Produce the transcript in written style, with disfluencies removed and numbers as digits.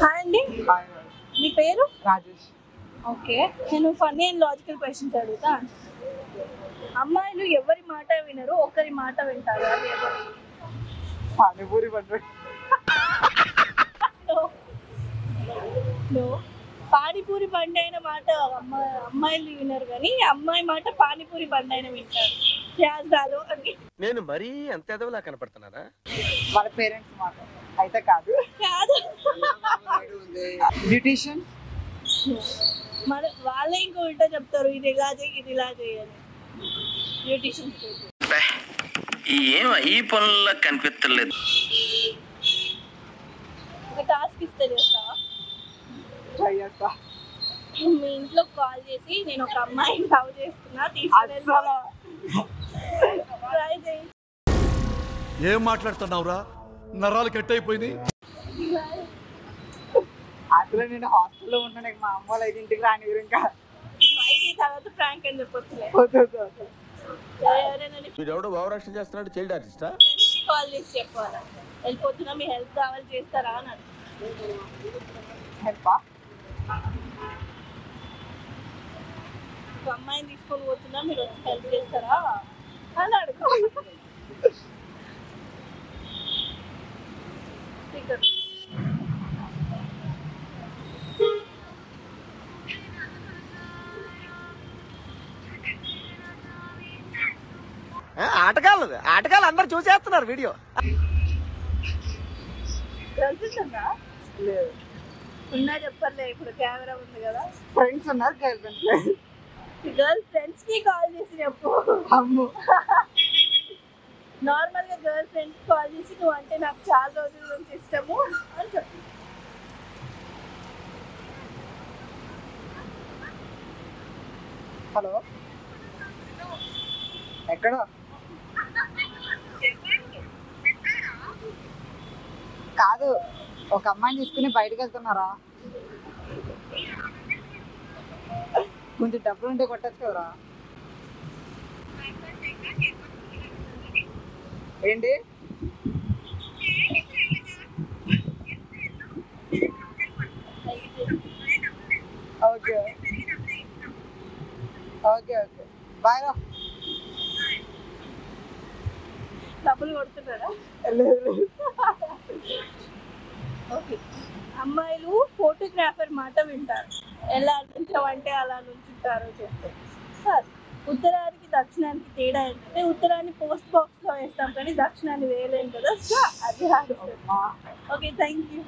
Hi అండి, మీ పేరు? Rajesh. Okay, నేను ఫన్నీ అండ్ లాజికల్ క్వశ్చన్స్ అడుగుతా. అమ్మాయిలు ఎవరి మాట వినరు, ఒకరి మాట వింటారు, అది ఎవరు? పానీపూరి బండి. పానీపూరి బండి అయిన మాట అమ్మాయిలు వినరు, కానీ అమ్మాయి మాట పానీపూరి బండి అయిన వింటారు. చేస్తాను అని నేను మరీ అంత ఎదవలా కనపడుతున్నారా? వాళ్ళ పేరెంట్స్ మాట అయితే కాదు. కాదు, బ్యూటీషియన్. మన వాళ్ళే ఇంకో ఉల్టా చెప్తారు, ఇది ఇలా చేయి, ఇది ఇలా చేయాలి. బ్యూటీషియన్స్ ఏం ఈ పనుల్లో కనిపించలేదు. ఒక టాస్క్ ఇస్తే చేస్తావా? ట్రై చేస్తా. మీ ఇంట్లో కాల్ చేసి నేను ఒక అమ్మాయిని లవ్ చేస్తున్నా, తీసుకెళ్ళి ట్రై చేయి. ఏం మాట్లాడుతున్నావురా? నరాలు కట్ అయిపోయింది. అసలు నేను హాస్టల్లో ఉన్నాను, మా అమ్మ వాళ్ళు అయితే ఇంటికి రాని ఇంకా తర్వాత ప్రాంక్ అని చెప్పొచ్చులే. వీడెవడో భావరక్షణ చేస్తున్నాడు, చైల్డ్ ఆర్టిస్టా? కాల్ చేసి చెప్పాలా, వెళ్ళిపోతున్నా, మీ హెల్ప్ కావాలి, చేస్తారా అని. హెల్పా? ఒక అమ్మాయిని తీసుకొని పోతున్నా, మీరు వచ్చి హెల్ప్ చేస్తారా అని అడుగు. స్పీకర్. ఆటగాళ్ళు అందరు చూసేస్తున్నారు వీడియో. తెలుసుందా? లేదు. ఉన్నా చెప్పర్లే, ఇప్పుడు కెమెరా ఉంది కదా. ఫ్రెండ్స్ ఉన్నారు, గర్ల్ ఫ్రెండ్స్. గర్ల్ ఫ్రెండ్స్ కి కాల్ చేసి చెప్పు. అమ్ము. నార్మల్ గా గర్ల్ ఫ్రెండ్స్ కాల్ చేసి నువ్వు అంటే నాకు చాలా రోజుల నుంచి ఇష్టము అని చెప్పు. హలో, ఎక్కడ? కాదు, ఒక అమ్మాయిని తీసుకుని బయటకు వెళ్తున్నారా? కొంచెం డబ్బులు ఉంటే కొట్టచ్చు కదరా. ఏంటి? ఓకే ఓకే ఓకే, బాయ్ రా. డబ్బులు కొడుతున్నారా? లేదు. ఓకే, అమ్మాయిలు ఫోటోగ్రాఫర్ మాట వింటారు, ఎలా నుంచామంటే అలా నుంచుంటారో చెప్తారు. సార్, ఉత్తరానికి దక్షిణానికి తేడా ఏంటంటే ఉత్తరాన్ని పోస్ట్ బాక్స్ లో వేస్తాం, కానీ దక్షిణాన్ని వేయలేం కదా. సో అది ఓకే, థ్యాంక్ యూ.